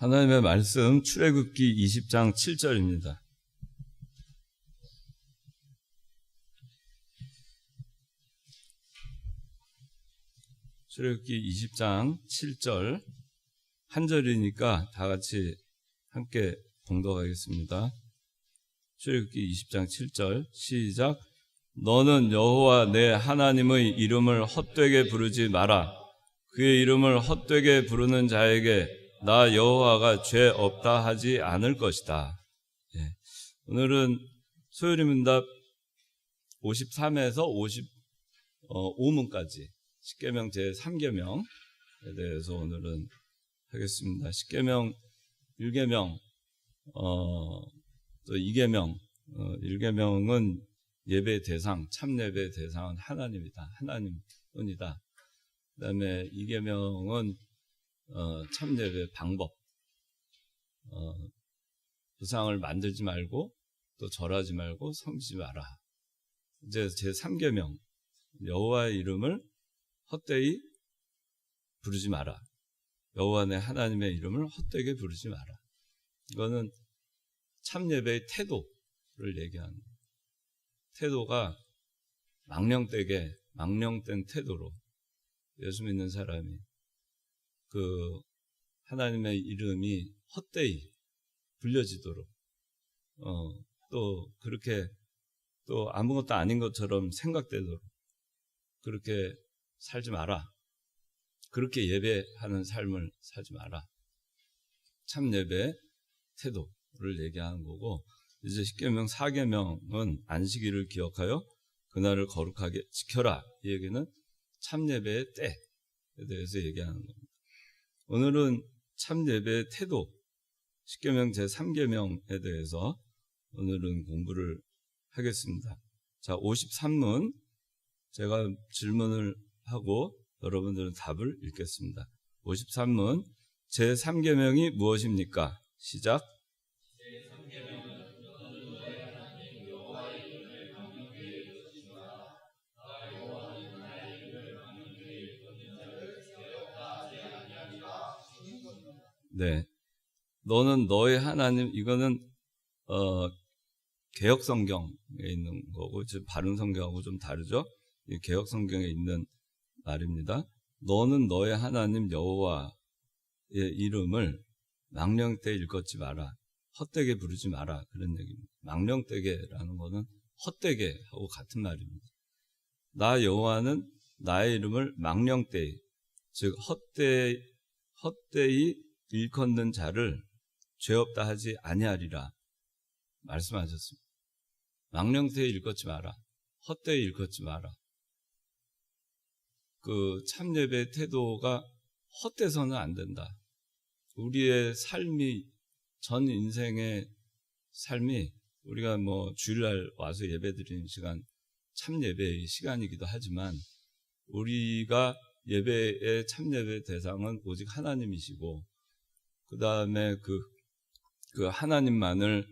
하나님의 말씀 출애굽기 20장 7절입니다. 출애굽기 20장 7절 한 절이니까 다 같이 함께 봉독하겠습니다. 출애굽기 20장 7절 시작. 너는 여호와 내 하나님의 이름을 헛되게 부르지 마라. 그의 이름을 헛되게 부르는 자에게 나 여호와가 죄 없다 하지 않을 것이다. 예. 오늘은 소요리문답 53에서 55문까지 십계명 제3계명에 대해서 오늘은 하겠습니다. 십계명 1계명 또 2계명 1계명은 예배 대상, 참 예배 대상은 하나님이다. 하나님뿐이다. 그 다음에 2계명은 참 예배 방법, 우상을 만들지 말고 또 절하지 말고 섬기지 마라. 이제 제3계명 여호와의 이름을 헛되이 부르지 마라. 여호와 내 하나님의 이름을 헛되게 부르지 마라. 이거는 참 예배의 태도를 얘기하는 거예요. 태도가 망령된 태도로 예수 믿는 사람이 그 하나님의 이름이 헛되이 불려지도록 또 그렇게 또 아무것도 아닌 것처럼 생각되도록 그렇게 살지 마라. 그렇게 예배하는 삶을 살지 마라. 참 예배 태도를 얘기하는 거고, 이제 십계명 4계명은 안식일을 기억하여 그날을 거룩하게 지켜라. 이 얘기는 참 예배의 때에 대해서 얘기하는 겁니다. 오늘은 참 예배의 태도, 십계명 제3계명에 대해서 오늘은 공부를 하겠습니다. 자, 53문 제가 질문을 하고 여러분들은 답을 읽겠습니다. 53문 제3계명이 무엇입니까? 시작. 네, 너는 너의 하나님, 이거는 개역 성경에 있는 거고 지금 바른 성경하고 좀 다르죠. 이 개역 성경에 있는 말입니다. 너는 너의 하나님 여호와의 이름을 망령되게 일컫지 마라. 헛되게 부르지 마라. 그런 얘기입니다. 망령되게라는 거는 헛되게 하고 같은 말입니다. 나 여호와는 나의 이름을 망령되이, 즉 헛되이 일컫는 자를 죄 없다 하지 아니하리라 말씀하셨습니다. 망령되이 일컫지 마라. 헛되이 일컫지 마라. 그 참 예배의 태도가 헛돼서는 안 된다. 우리의 삶이, 전 인생의 삶이, 우리가 뭐 주일날 와서 예배 드리는 시간 참 예배의 시간이기도 하지만 우리가 예배의 참 예배의 대상은 오직 하나님이시고, 그 다음에 그 하나님만을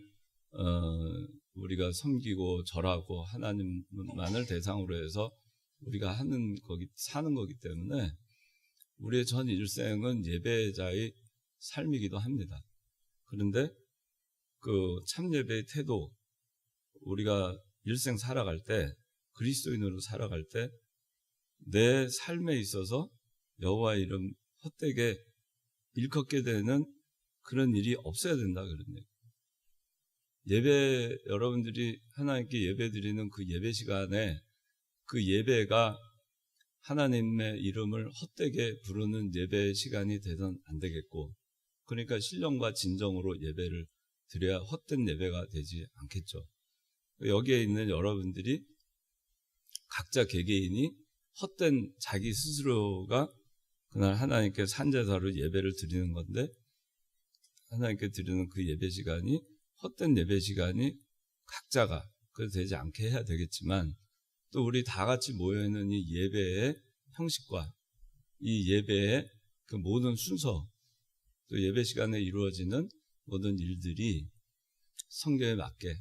우리가 섬기고 절하고 하나님만을 대상으로 해서 우리가 사는 거기 때문에 우리의 전 일생은 예배자의 삶이기도 합니다. 그런데 그 참 예배의 태도, 우리가 일생 살아갈 때, 그리스도인으로 살아갈 때 내 삶에 있어서 여호와의 이름 헛되게 일컫게 되는 그런 일이 없어야 된다, 그런 얘기. 예배, 여러분들이 하나님께 예배 드리는 그 예배 시간에 그 예배가 하나님의 이름을 헛되게 부르는 예배 시간이 되선 안 되겠고, 그러니까 신령과 진정으로 예배를 드려야 헛된 예배가 되지 않겠죠. 여기에 있는 여러분들이 각자 개개인이 헛된 자기 스스로가 그날 하나님께 산제사로 예배를 드리는 건데, 하나님께 드리는 그 예배 시간이 헛된 예배 시간이 각자가 그래도 되지 않게 해야 되겠지만, 또 우리 다 같이 모여있는 이 예배의 형식과 이 예배의 그 모든 순서, 또 예배 시간에 이루어지는 모든 일들이 성경에 맞게,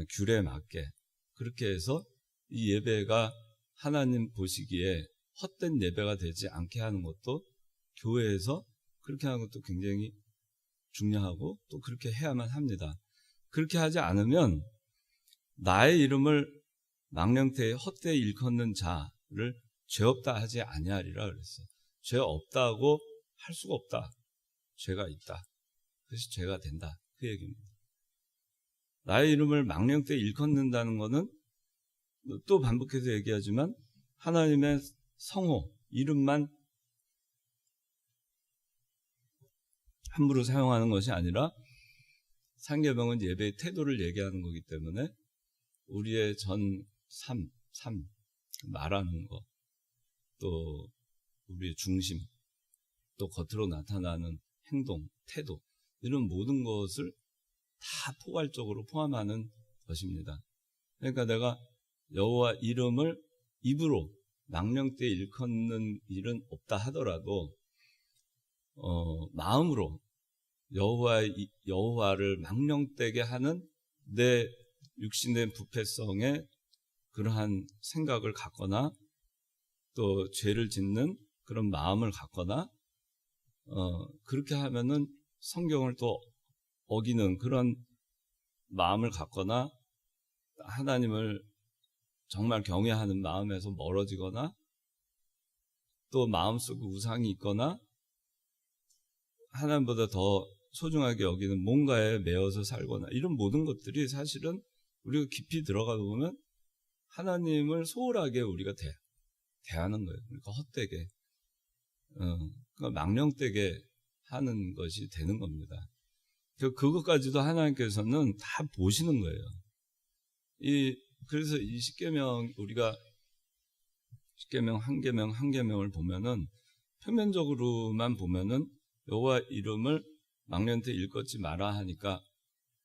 규례에 맞게 그렇게 해서 이 예배가 하나님 보시기에 헛된 예배가 되지 않게 하는 것도, 교회에서 그렇게 하는 것도 굉장히 중요하고 또 그렇게 해야만 합니다. 그렇게 하지 않으면 나의 이름을 망령되이 헛되이 일컫는 자를 죄 없다 하지 아니하리라 그랬어요. 죄 없다고 할 수가 없다. 죄가 있다. 그래서 죄가 된다. 그 얘기입니다. 나의 이름을 망령되이 일컫는다는 것은 또 반복해서 얘기하지만 하나님의 성호, 이름만 함부로 사용하는 것이 아니라 상계명은 예배의 태도를 얘기하는 거기 때문에 우리의 전 삶, 말하는 것, 또 우리의 중심, 또 겉으로 나타나는 행동, 태도 이런 모든 것을 다 포괄적으로 포함하는 것입니다. 그러니까 내가 여호와 이름을 입으로 망령되이 일컫는 일은 없다 하더라도 마음으로 여호와를 망령되게 하는 내 육신의 부패성에 그러한 생각을 갖거나 또 죄를 짓는 그런 마음을 갖거나 그렇게 하면은 성경을 또 어기는 그런 마음을 갖거나 하나님을 정말 경외하는 마음에서 멀어지거나 또 마음속에 우상이 있거나 하나님보다 더 소중하게 여기는 뭔가에 매여서 살거나 이런 모든 것들이 사실은 우리가 깊이 들어가 보면 하나님을 소홀하게 우리가 대하는 거예요. 그러니까 헛되게, 그러니까 망령되게 하는 것이 되는 겁니다. 그것까지도 하나님께서는 다 보시는 거예요. 그래서 이 십계명 우리가 십계명 한 계명을 보면은 표면적으로만 보면은 여호와 이름을 망령되이 일컫지 마라 하니까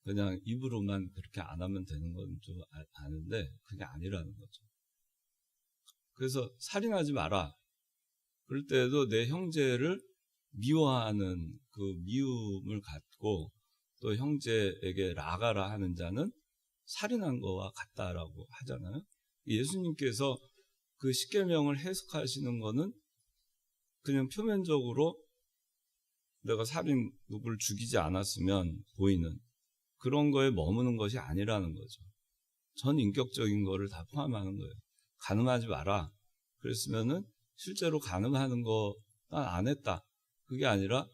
그냥 입으로만 그렇게 안 하면 되는 건 좀 아는데 그게 아니라는 거죠. 그래서 살인하지 마라. 그럴 때도 내 형제를 미워하는 그 미움을 갖고 또 형제에게 나가라 하는 자는 살인한 거와 같다라고 하잖아요. 예수님께서 그 십계명을 해석하시는 거는 그냥 표면적으로 내가 누구를 죽이지 않았으면 보이는 그런 거에 머무는 것이 아니라는 거죠. 전 인격적인 거를 다 포함하는 거예요. 간음하지 마라. 그랬으면은 실제로 간음하는 거 난 안 했다. 그게 아니라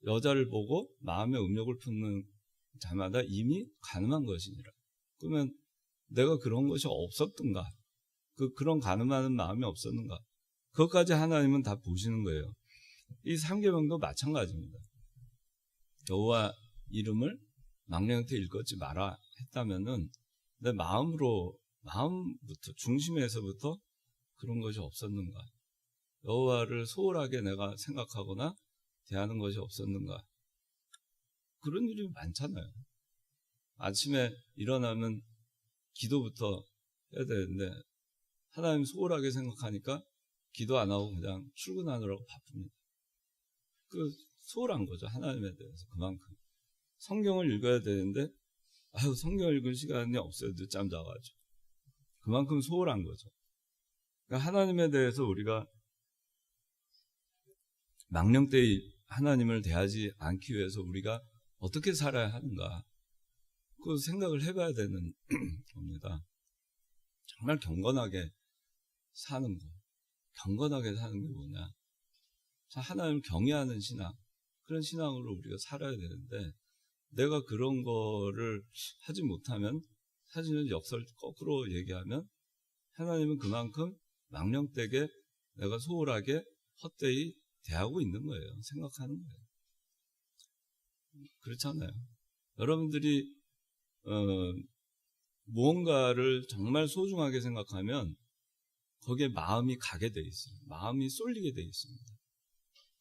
여자를 보고 마음의 음욕을 품는 자마다 이미 간음한 것이니라. 그러면 내가 그런 것이 없었던가? 그런 간음하는 마음이 없었는가? 그것까지 하나님은 다 보시는 거예요. 이 삼계명도 마찬가지입니다. 여호와 이름을 망령되이 일컫지 마라 했다면은 내 마음부터 중심에서부터 그런 것이 없었는가? 여호와를 소홀하게 내가 생각하거나 대하는 것이 없었는가? 그런 일이 많잖아요. 아침에 일어나면 기도부터 해야 되는데 하나님 소홀하게 생각하니까 기도 안 하고 그냥 출근하느라고 바쁩니다. 그 소홀한 거죠. 하나님에 대해서 그만큼. 성경을 읽어야 되는데 성경 읽을 시간이 없어요. 늦잠 자가지고. 그만큼 소홀한 거죠. 그러니까 하나님에 대해서 우리가 망령되이 하나님을 대하지 않기 위해서 우리가 어떻게 살아야 하는가? 그 생각을 해봐야 되는 겁니다. 정말 경건하게 사는 거. 경건하게 사는 게 뭐냐? 하나님을 경외하는 신앙. 그런 신앙으로 우리가 살아야 되는데 내가 그런 거를 하지 못하면 사실은 역설 거꾸로 얘기하면 하나님은 그만큼 망령되게 내가 소홀하게 헛되이 대하고 있는 거예요. 생각하는 거예요. 그렇잖아요. 여러분들이 무언가를 정말 소중하게 생각하면 거기에 마음이 가게 돼 있어요. 마음이 쏠리게 돼 있습니다.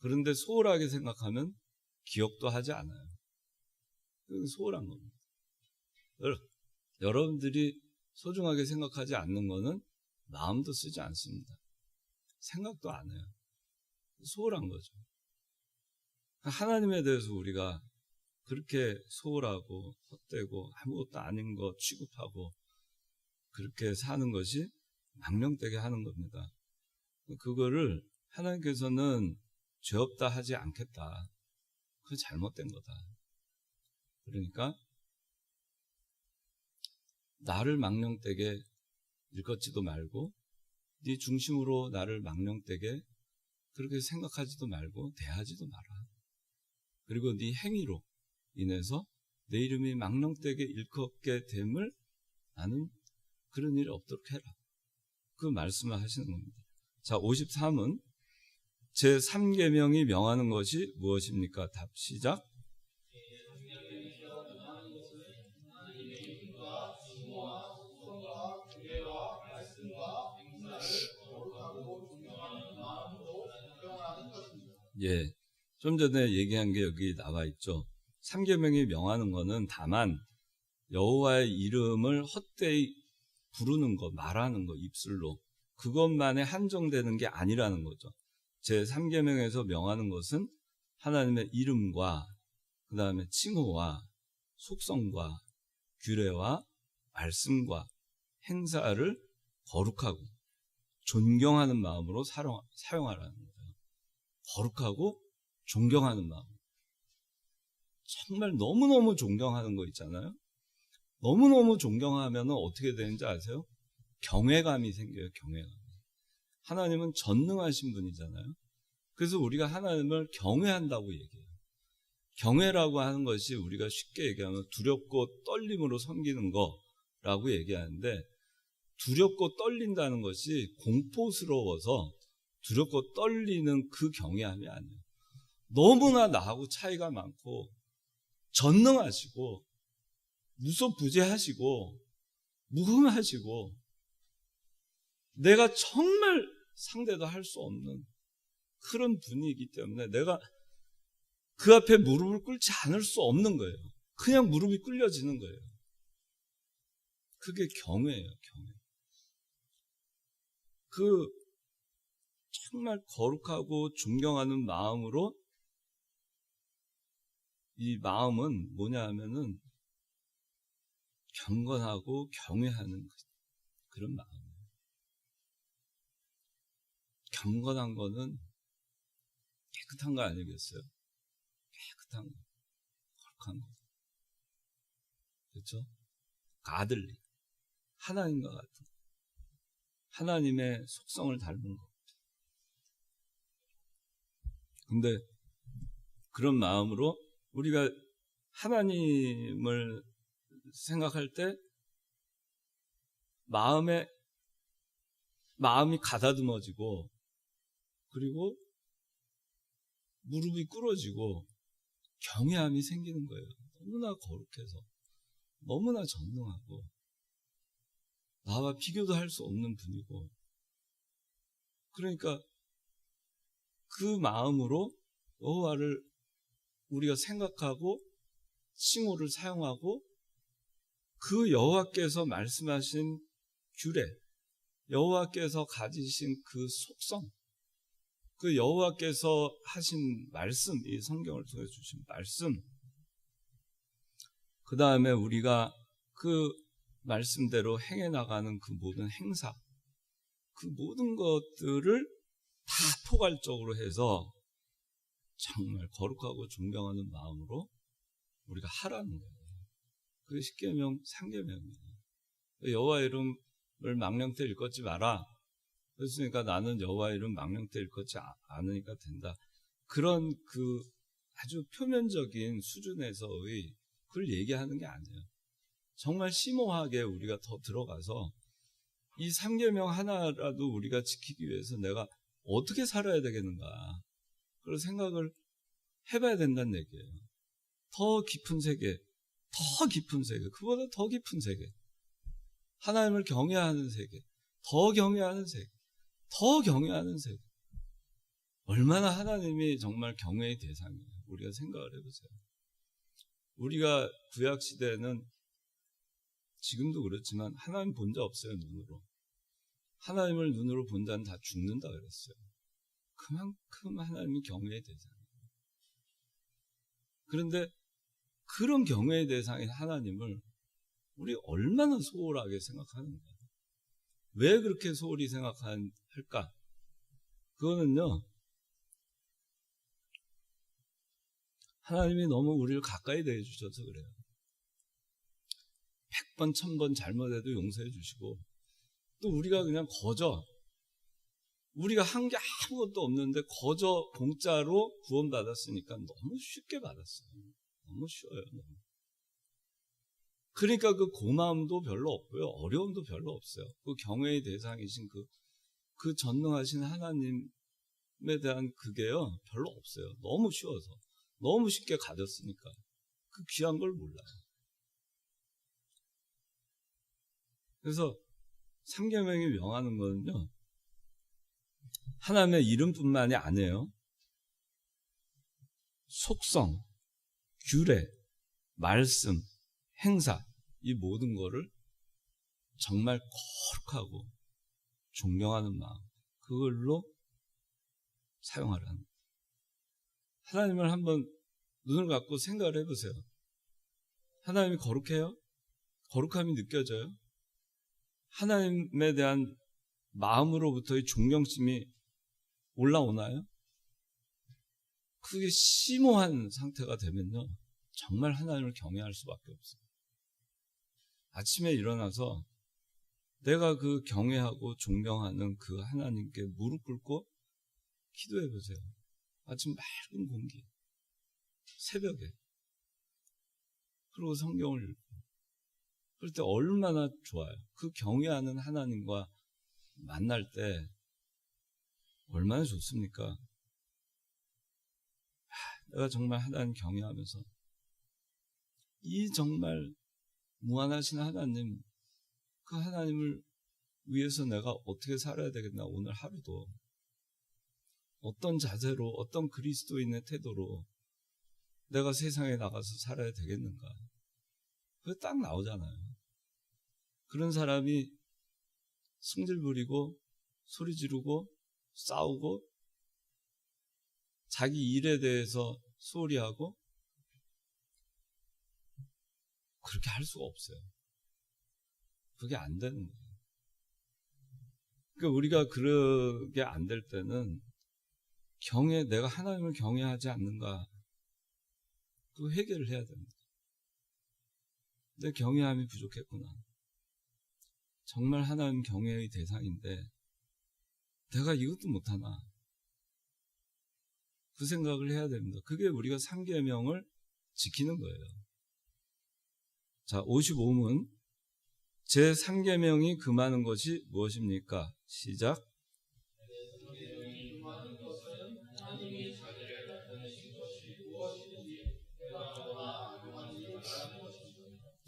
그런데 소홀하게 생각하면 기억도 하지 않아요. 그건 소홀한 겁니다. 여러분들이 소중하게 생각하지 않는 거는 마음도 쓰지 않습니다. 생각도 안 해요. 소홀한 거죠. 하나님에 대해서 우리가 그렇게 소홀하고 헛되고 아무것도 아닌 거 취급하고 그렇게 사는 것이 망령되게 하는 겁니다. 그거를 하나님께서는 죄 없다 하지 않겠다. 그거 잘못된 거다. 그러니까 나를 망령되게 일컫지도 말고 네 중심으로 나를 망령되게 그렇게 생각하지도 말고 대하지도 마라. 그리고 네 행위로 인해서 내 이름이 망령되게 일컫게 됨을 나는 그런 일이 없도록 해라. 그 말씀을 하시는 겁니다. 자, 53은 제3계명이 명하는 것이 무엇입니까? 답 시작. 예, 좀 전에 얘기한 게 여기 나와 있죠. 3계명이 명하는 것은 다만 여호와의 이름을 헛되이 부르는 것, 말하는 것, 입술로 그것만에 한정되는 게 아니라는 거죠. 제3계명에서 명하는 것은 하나님의 이름과 그 다음에 칭호와 속성과 규례와 말씀과 행사를 거룩하고 존경하는 마음으로 사용하라는 거예요. 거룩하고 존경하는 마음. 정말 너무너무 존경하는 거 있잖아요. 너무너무 존경하면 어떻게 되는지 아세요? 경외감이 생겨요. 경외감. 하나님은 전능하신 분이잖아요. 그래서 우리가 하나님을 경외한다고 얘기해요. 경외라고 하는 것이 우리가 쉽게 얘기하면 두렵고 떨림으로 섬기는 거라고 얘기하는데, 두렵고 떨린다는 것이 공포스러워서 두렵고 떨리는 그 경외함이 아니에요. 너무나 나하고 차이가 많고 전능하시고 무소부재하시고 무흠하시고 내가 정말 상대도 할 수 없는 그런 분이기 때문에 내가 그 앞에 무릎을 꿇지 않을 수 없는 거예요. 그냥 무릎이 꿇려지는 거예요. 그게 경외예요. 경외. 그 정말 거룩하고 존경하는 마음으로, 이 마음은 뭐냐 하면은 경건하고 경외하는 그런 마음이에요. 경건한 거는 깨끗한 거 아니겠어요? 깨끗한 거, 거룩한 거. 그렇죠? 가들리, 하나님과 같은, 하나님의 속성을 닮은 거. 근데 그런 마음으로 우리가 하나님을 생각할 때 마음이 가다듬어지고, 그리고 무릎이 꿇어지고 경외함이 생기는 거예요. 너무나 거룩해서, 너무나 전능하고 나와 비교도 할 수 없는 분이고, 그러니까 그 마음으로 여호와를 우리가 생각하고 칭호를 사용하고, 그 여호와께서 말씀하신 규례, 여호와께서 가지신 그 속성, 그 여호와께서 하신 말씀, 이 성경을 통해 주신 말씀, 그 다음에 우리가 그 말씀대로 행해 나가는 그 모든 행사, 그 모든 것들을 다 포괄적으로 해서 정말 거룩하고 존경하는 마음으로 우리가 하라는 거예요. 그게 십계명, 3계명이에요. 여호와 이름을 망령되 일컫지 마라. 그랬으니까 나는 여호와 이름 망령되 일컫지 않으니까 된다. 그런 그 아주 표면적인 수준에서의 그걸 얘기하는 게 아니에요. 정말 심오하게 우리가 더 들어가서 이 3계명 하나라도 우리가 지키기 위해서 내가 어떻게 살아야 되겠는가, 그런 생각을 해봐야 된다는 얘기예요. 더 깊은 세계, 더 깊은 세계, 그보다 더 깊은 세계, 하나님을 경외하는 세계, 더 경외하는 세계, 더 경외하는 세계. 얼마나 하나님이 정말 경외의 대상이에요. 우리가 생각을 해보세요. 우리가 구약시대에는 지금도 그렇지만 하나님 본 자 없어요. 눈으로. 하나님을 눈으로 본 자는 다 죽는다 그랬어요. 그만큼 하나님이 경외의 대상이에요. 그런데 그런 경외의 대상인 하나님을 우리 얼마나 소홀하게 생각하는가. 왜 그렇게 소홀히 생각할까? 그거는요, 하나님이 너무 우리를 가까이 대해주셔서 그래요. 100번, 1000번 잘못해도 용서해 주시고, 또 우리가 그냥 거저, 우리가 한 게 아무것도 없는데 거저 공짜로 구원받았으니까 너무 쉽게 받았어요. 너무 쉬워요. 너무. 그러니까 그 고마움도 별로 없고요. 어려움도 별로 없어요. 그 경외의 대상이신 그 전능하신 하나님에 대한 그게요, 별로 없어요. 너무 쉬워서. 너무 쉽게 가졌으니까. 그 귀한 걸 몰라요. 그래서 삼계명이 명하는 거는요, 하나님의 이름뿐만이 아니에요. 속성, 규례, 말씀, 행사, 이 모든 거를 정말 거룩하고 존경하는 마음, 그걸로 사용하라는 거예요. 하나님을 한번 눈을 감고 생각을 해보세요. 하나님이 거룩해요? 거룩함이 느껴져요? 하나님에 대한 마음으로부터의 존경심이 올라오나요? 그게 심오한 상태가 되면요, 정말 하나님을 경외할 수밖에 없어요. 아침에 일어나서 내가 그 경외하고 존경하는 그 하나님께 무릎 꿇고 기도해 보세요. 아침 맑은 공기, 새벽에. 그리고 성경을 읽고. 그럴 때 얼마나 좋아요. 그 경외하는 하나님과 만날 때 얼마나 좋습니까? 내가 정말 하나님 경외하면서 이 정말 무한하신 하나님, 그 하나님을 위해서 내가 어떻게 살아야 되겠나, 오늘 하루도. 어떤 자세로, 어떤 그리스도인의 태도로 내가 세상에 나가서 살아야 되겠는가. 그게 딱 나오잖아요. 그런 사람이 승질 부리고 소리 지르고 싸우고 자기 일에 대해서 소리하고 그렇게 할 수가 없어요. 그게 안 되는 거예요. 그러니까 우리가 그러게 안 될 때는 내가 하나님을 경외하지 않는가, 그 해결을 해야 됩니다. 내 경외함이 부족했구나. 정말 하나님 경외의 대상인데 내가 이것도 못하나, 그 생각을 해야 됩니다. 그게 우리가 삼계명을 지키는 거예요. 자, 55문. 제 3계명이 금하는 것이 무엇입니까? 시작.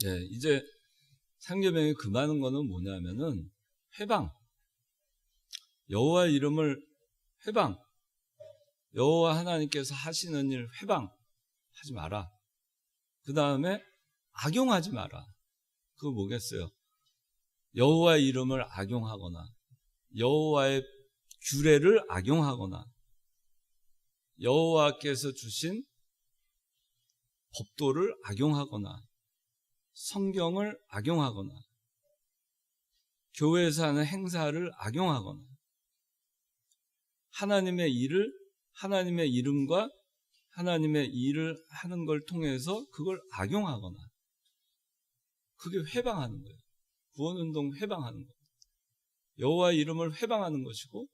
예, 이제 3계명이 금하는 거는 뭐냐면은 회방. 여호와의 이름을 회방. 여호와 하나님께서 하시는 일 회방하지 마라. 그 다음에 악용하지 마라. 그거 뭐겠어요? 여호와의 이름을 악용하거나, 여호와의 규례를 악용하거나, 여호와께서 주신 법도를 악용하거나, 성경을 악용하거나, 교회에서 하는 행사를 악용하거나, 하나님의 이름과 하나님의 일을 하는 걸 통해서 그걸 악용하거나, 그게 회방하는 거예요. 구원운동 회방하는 거예요. 여호와의 이름을 회방하는 것이고,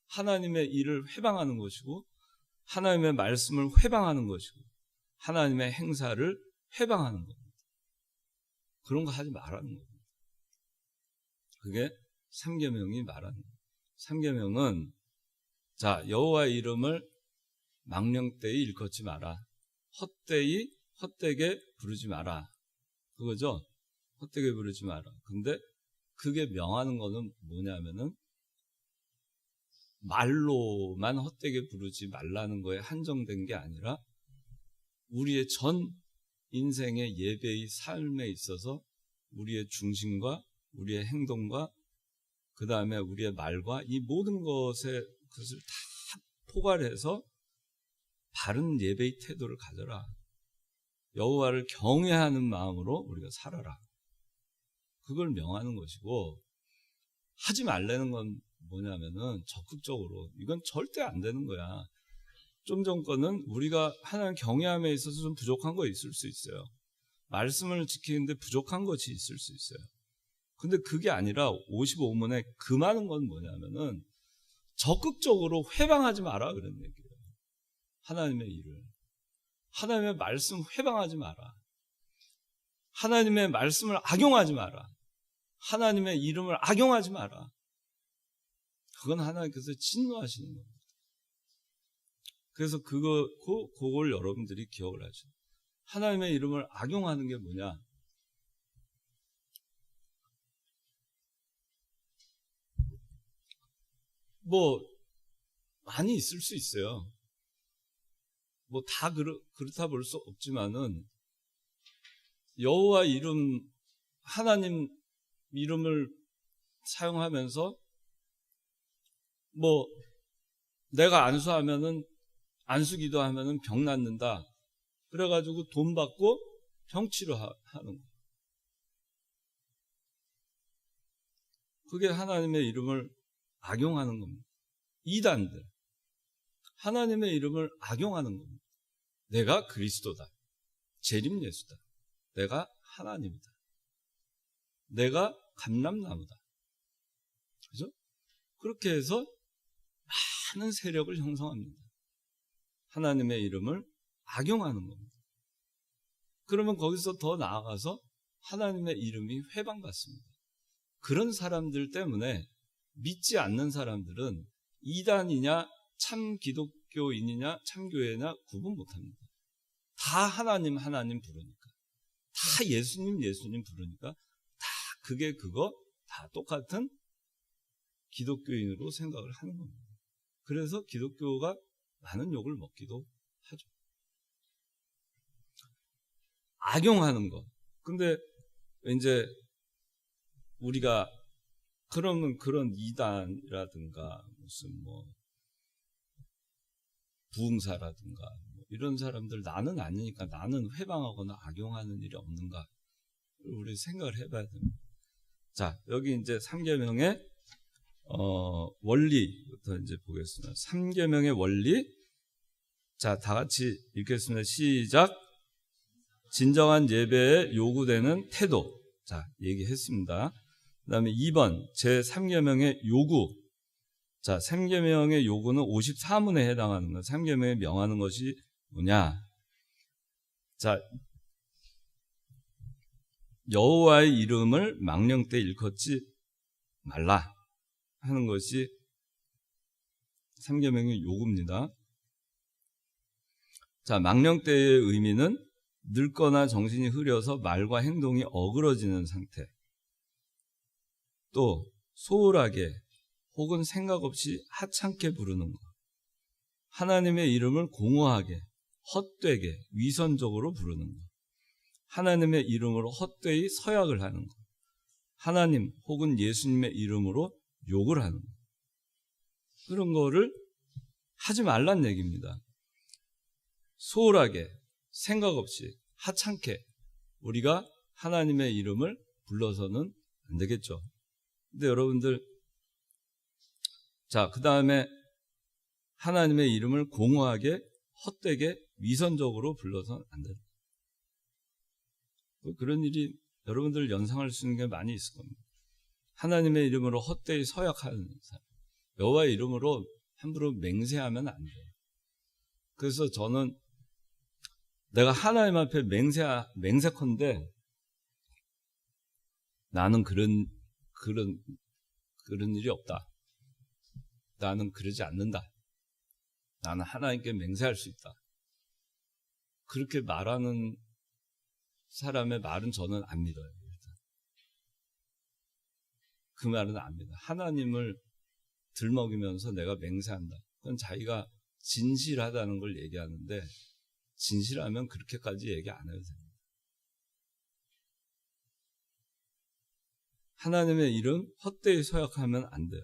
하나님의 일을 회방하는 것이고, 하나님의 말씀을 회방하는 것이고, 하나님의 행사를 회방하는 겁니다. 그런 거 하지 말라는 겁니다. 그게 3계명이 말하는 거예요. 3계명은 자, 여호와의 이름을 망령되이 일컫지 마라. 헛되게 부르지 마라. 그거죠? 헛되게 부르지 마라. 근데 그게 명하는 거는 뭐냐면은 말로만 헛되게 부르지 말라는 거에 한정된 게 아니라 우리의 전 인생의 예배의 삶에 있어서 우리의 중심과 우리의 행동과 그 다음에 우리의 말과 이 모든 것을 다 포괄해서 바른 예배의 태도를 가져라. 여호와를 경외하는 마음으로 우리가 살아라. 그걸 명하는 것이고, 하지 말라는 건 뭐냐면은 적극적으로 이건 절대 안 되는 거야. 좀 전 거는 우리가 하나님 경외함에 있어서 좀 부족한 거 있을 수 있어요. 말씀을 지키는데 부족한 것이 있을 수 있어요. 근데 그게 아니라 55문에 그 많은 건 뭐냐면은 적극적으로 회방하지 마라 그런 얘기예요. 하나님의 일을. 하나님의 말씀 회방하지 마라. 하나님의 말씀을 악용하지 마라. 하나님의 이름을 악용하지 마라. 그건 하나님께서 진노하시는 겁니다. 그래서 그걸 여러분들이 기억을 하죠. 하나님의 이름을 악용하는 게 뭐냐? 뭐 많이 있을 수 있어요. 뭐 다 그렇다 볼 수 없지만은 여호와 이름, 하나님 이름을 사용하면서 뭐 내가 안수 기도하면은 병 낫는다. 그래가지고 돈 받고 병 치료하는 거예요. 그게 하나님의 이름을 악용하는 겁니다. 이단들. 하나님의 이름을 악용하는 겁니다. 내가 그리스도다. 재림 예수다. 내가 하나님이다. 내가 감람나무다. 그죠? 그렇게 해서 많은 세력을 형성합니다. 하나님의 이름을 악용하는 겁니다. 그러면 거기서 더 나아가서 하나님의 이름이 회방받습니다. 그런 사람들 때문에 믿지 않는 사람들은 이단이냐 참 기독교인이냐 참교회냐 구분 못합니다. 다 하나님 부르니까, 다 예수님 부르니까 다 다 똑같은 기독교인으로 생각을 하는 겁니다. 그래서 기독교가 많은 욕을 먹기도 하죠. 악용하는 것. 근데 이제 우리가 그러면 그런 이단이라든가 무슨 뭐 부흥사라든가 뭐 이런 사람들 나는 아니니까 나는 회방하거나 악용하는 일이 없는가 우리 생각을 해봐야 됩니다. 자, 여기 이제 3계명의 원리부터 이제 보겠습니다. 3계명의 원리. 자, 다 같이 읽겠습니다. 시작. 진정한 예배에 요구되는 태도. 자, 얘기했습니다. 그 다음에 2번 제3계명의 요구. 자, 3계명의 요구는 54문에 해당하는 것. 3계명에 명하는 것이 뭐냐? 자, 여호와의 이름을 망령 때 일컫지 말라 하는 것이 3계명의 요구입니다. 자, 망령 때의 의미는 늙거나 정신이 흐려서 말과 행동이 어그러지는 상태. 또 소홀하게 혹은 생각 없이 하찮게 부르는 것. 하나님의 이름을 공허하게, 헛되게, 위선적으로 부르는 것. 하나님의 이름으로 헛되이 서약을 하는 것. 하나님 혹은 예수님의 이름으로 욕을 하는 것. 그런 거를 하지 말란 얘기입니다. 소홀하게, 생각 없이, 하찮게 우리가 하나님의 이름을 불러서는 안 되겠죠. 근데 여러분들, 자, 그 다음에 하나님의 이름을 공허하게, 헛되게, 위선적으로 불러서는 안 된다. 그런 일이 여러분들 연상할 수 있는 게 많이 있을 겁니다. 하나님의 이름으로 헛되이 서약하는 사람. 여호와의 이름으로 함부로 맹세하면 안 돼요. 그래서 저는 내가 하나님 앞에 맹세컨대 나는 그런 일이 없다. 나는 그러지 않는다. 나는 하나님께 맹세할 수 있다. 그렇게 말하는 사람의 말은 저는 안 믿어요. 그 말은 안 믿어요. 하나님을 들먹이면서 내가 맹세한다. 그건 자기가 진실하다는 걸 얘기하는데 진실하면 그렇게까지 얘기 안 해도 됩니다. 하나님의 이름 헛되이 서약하면 안 돼요.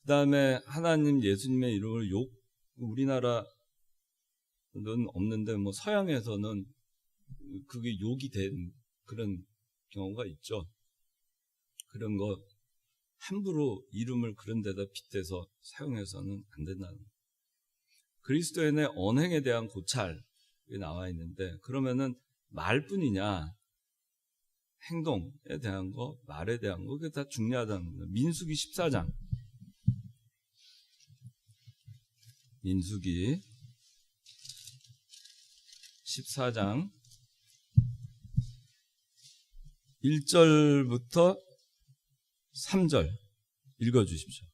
그 다음에 하나님 예수님의 이름을 우리나라는 없는데 뭐 서양에서는 그게 욕이 된 그런 경우가 있죠. 그런 거 함부로 이름을 그런 데다 빗대서 사용해서는 안 된다는 거예요. 그리스도인의 언행에 대한 고찰이 나와 있는데, 그러면은 말뿐이냐, 행동에 대한 거, 말에 대한 거, 그게 다 중요하다는 거예요. 민수기 14장. 민수기 14장 1절부터 3절 읽어주십시오.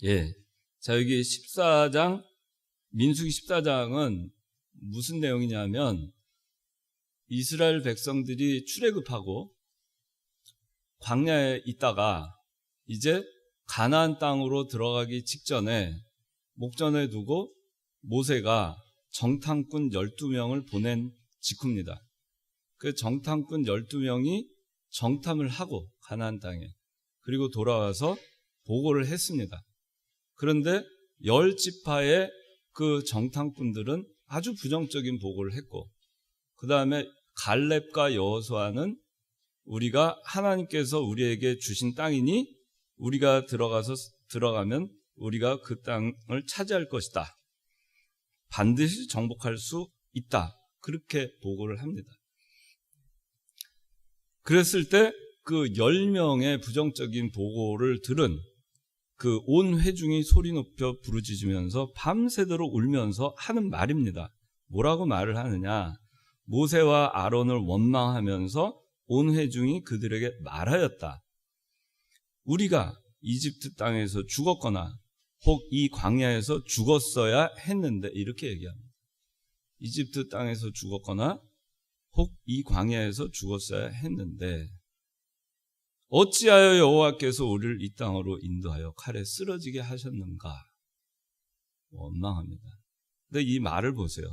예. 자, 여기 14장, 민수기 14장은 무슨 내용이냐면, 이스라엘 백성들이 출애굽하고 광야에 있다가 이제 가나안 땅으로 들어가기 직전에 목전에 두고 모세가 정탐꾼 12명을 보낸 직후입니다. 그 정탐꾼 12명이 정탐을 하고 가나안 땅에, 그리고 돌아와서 보고를 했습니다. 그런데 10지파의 그 정탐꾼들은 아주 부정적인 보고를 했고, 그 다음에 갈렙과 여호수아는 우리가 하나님께서 우리에게 주신 땅이니 우리가 들어가면 우리가 그 땅을 차지할 것이다. 반드시 정복할 수 있다. 그렇게 보고를 합니다. 그랬을 때 그 10명의 부정적인 보고를 들은 그 온 회중이 소리 높여 부르짖으면서 밤새도록 울면서 하는 말입니다. 뭐라고 말을 하느냐? 모세와 아론을 원망하면서 온 회중이 그들에게 말하였다. 우리가 이집트 땅에서 죽었거나 혹 이 광야에서 죽었어야 했는데, 이렇게 얘기합니다. 이집트 땅에서 죽었거나 혹 이 광야에서 죽었어야 했는데 어찌하여 여호와께서 우리를 이 땅으로 인도하여 칼에 쓰러지게 하셨는가? 원망합니다. 근데 이 말을 보세요.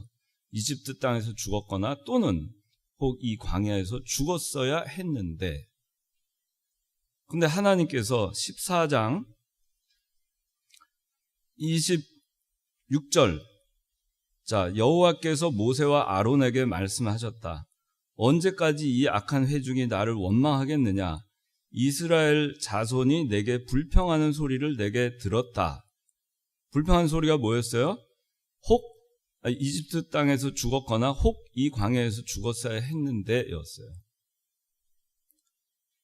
이집트 땅에서 죽었거나 또는 혹 이 광야에서 죽었어야 했는데, 근데 하나님께서 14장 26절, 자, 여호와께서 모세와 아론에게 말씀하셨다. 언제까지 이 악한 회중이 나를 원망하겠느냐? 이스라엘 자손이 내게 불평하는 소리를 내게 들었다. 불평한 소리가 뭐였어요? 이집트 땅에서 죽었거나 혹 이 광야에서 죽었어야 했는데 였어요.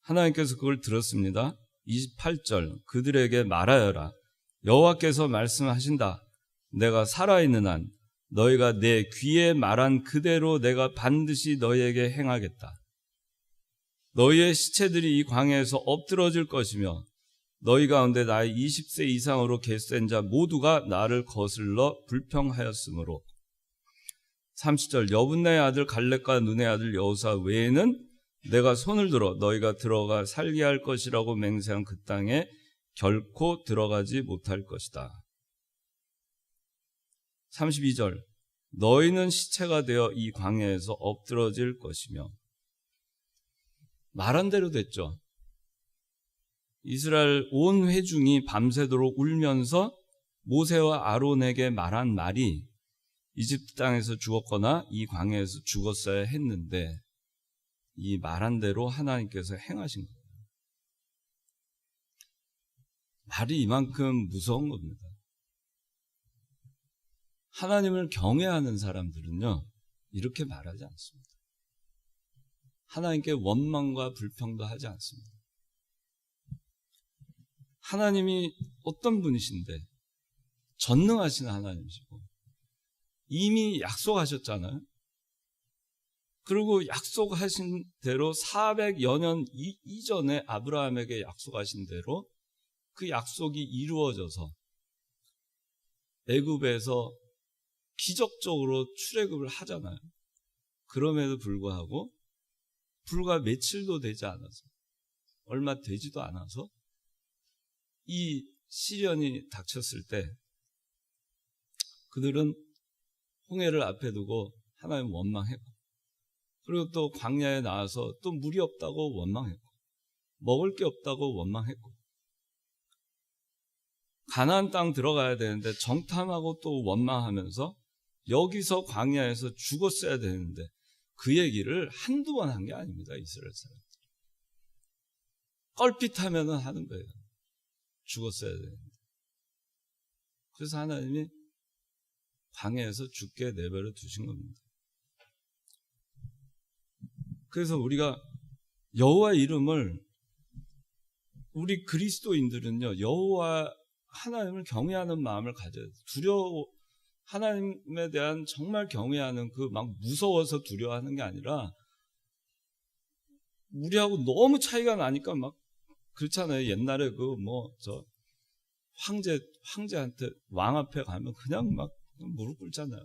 하나님께서 그걸 들었습니다. 28절, 그들에게 말하여라. 여호와께서 말씀하신다. 내가 살아있는 한 너희가 내 귀에 말한 그대로 내가 반드시 너희에게 행하겠다. 너희의 시체들이 이 광야에서 엎드러질 것이며 너희 가운데 나이 20세 이상으로 겟센 자 모두가 나를 거슬러 불평하였으므로. 30절, 여분네의 아들 갈렙과 눈의 아들 여호수아 외에는 내가 손을 들어 너희가 들어가 살게 할 것이라고 맹세한 그 땅에 결코 들어가지 못할 것이다. 32절, 너희는 시체가 되어 이 광야에서 엎드러질 것이며. 말한 대로 됐죠. 이스라엘 온 회중이 밤새도록 울면서 모세와 아론에게 말한 말이 이집트 땅에서 죽었거나 이 광야에서 죽었어야 했는데, 이 말한 대로 하나님께서 행하신 거예요. 말이 이만큼 무서운 겁니다. 하나님을 경외하는 사람들은요, 이렇게 말하지 않습니다. 하나님께 원망과 불평도 하지 않습니다. 하나님이 어떤 분이신데, 전능하신 하나님이시고 이미 약속하셨잖아요. 그리고 약속하신 대로 400여 년 이전에 아브라함에게 약속하신 대로 그 약속이 이루어져서 애굽에서 기적적으로 출애굽을 하잖아요. 그럼에도 불구하고 불과 며칠도 되지 않아서, 얼마 되지도 않아서 이 시련이 닥쳤을 때 그들은 홍해를 앞에 두고 하나님 원망했고, 그리고 또 광야에 나와서 또 물이 없다고 원망했고, 먹을 게 없다고 원망했고, 가나안 땅 들어가야 되는데 정탐하고 또 원망하면서 여기서 광야에서 죽었어야 되는데 그 얘기를 한두 번 한 게 아닙니다. 이스라엘 사람들. 껄핏하면 하는 거예요. 죽었어야 되는데. 그래서 하나님이 광야에서 죽게 내버려 두신 겁니다. 그래서 우리가 여호와 이름을, 우리 그리스도인들은요, 여호와 하나님을 경외하는 마음을 가져야 돼요. 하나님에 대한 정말 경외하는, 그 막 무서워서 두려워하는 게 아니라, 우리하고 너무 차이가 나니까 막 그렇잖아요. 옛날에 황제한테 왕 앞에 가면 그냥 막 무릎 꿇잖아요.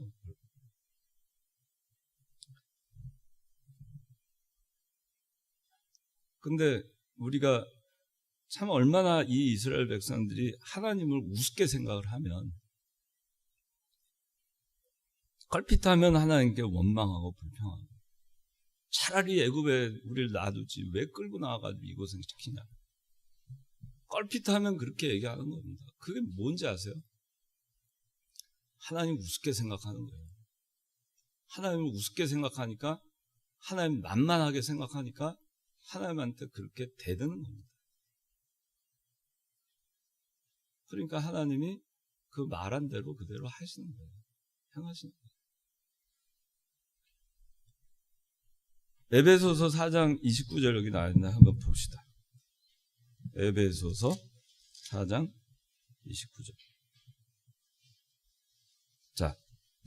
근데 우리가 참 얼마나 이 이스라엘 백성들이 하나님을 우습게 생각을 하면, 껄핏하면 하나님께 원망하고 불평하고, 차라리 애굽에 우리를 놔두지 왜 끌고 나와가지고 이곳을 지키냐. 껄핏하면 그렇게 얘기하는 겁니다. 그게 뭔지 아세요? 하나님 우습게 생각하는 거예요. 하나님을 우습게 생각하니까, 하나님 만만하게 생각하니까 하나님한테 그렇게 대드는 겁니다. 그러니까 하나님이 그 말한 대로 그대로 하시는 거예요. 행하시는 거예요. 에베소서 4장 29절 여기 나와있나 한번 봅시다. 에베소서 4장 29절. 자,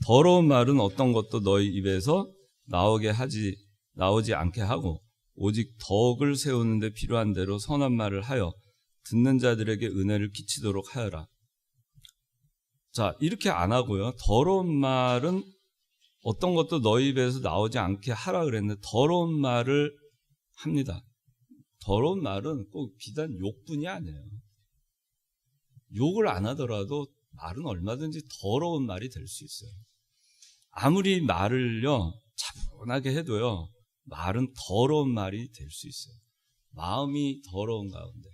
더러운 말은 어떤 것도 너희 입에서 나오지 않게 하고 오직 덕을 세우는 데 필요한 대로 선한 말을 하여 듣는 자들에게 은혜를 끼치도록 하여라. 자, 이렇게 안 하고요. 더러운 말은 어떤 것도 너희 입에서 나오지 않게 하라 그랬는데 더러운 말을 합니다. 더러운 말은 꼭 비단 욕뿐이 아니에요. 욕을 안 하더라도 말은 얼마든지 더러운 말이 될 수 있어요. 아무리 말을요 차분하게 해도요 말은 더러운 말이 될 수 있어요. 마음이 더러운 가운데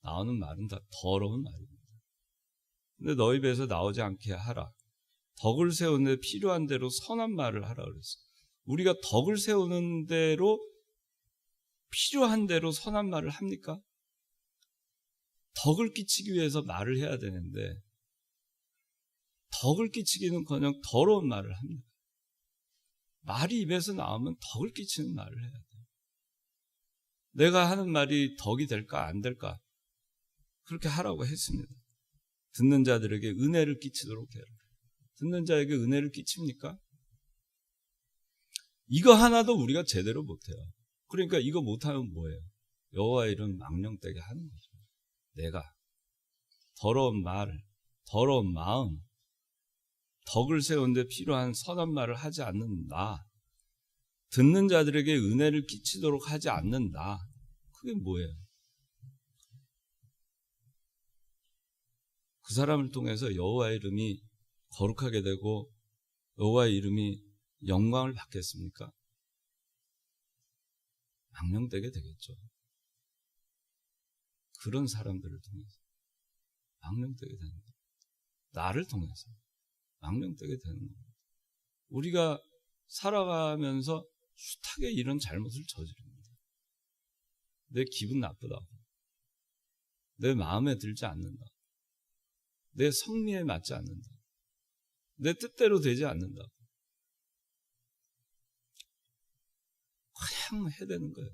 나오는 말은 다 더러운 말입니다. 근데 너희 입에서 나오지 않게 하라. 덕을 세우는 데 필요한 대로 선한 말을 하라 그랬어요. 우리가 덕을 세우는 대로 필요한 대로 선한 말을 합니까? 덕을 끼치기 위해서 말을 해야 되는데 덕을 끼치기는커녕 더러운 말을 합니다. 말이 입에서 나오면 덕을 끼치는 말을 해야 돼요. 내가 하는 말이 덕이 될까 안 될까 그렇게 하라고 했습니다. 듣는 자들에게 은혜를 끼치도록 해라. 듣는 자에게 은혜를 끼칩니까? 이거 하나도 우리가 제대로 못해요. 그러니까 이거 못하면 뭐예요? 여호와 이름 망령되게 하는 거죠. 내가 더러운 말, 더러운 마음, 덕을 세우는 데 필요한 선한 말을 하지 않는 나, 듣는 자들에게 은혜를 끼치도록 하지 않는 나, 그게 뭐예요? 그 사람을 통해서 여호와의 이름이 거룩하게 되고 여호와의 이름이 영광을 받겠습니까? 망령되게 되겠죠. 그런 사람들을 통해서 망령되게 되는 거예요. 나를 통해서 망령되게 되는 거예요. 우리가 살아가면서 숱하게 이런 잘못을 저지릅니다. 내 기분 나쁘다고, 내 마음에 들지 않는다, 내 성미에 맞지 않는다, 내 뜻대로 되지 않는다, 그냥 해대는 거예요.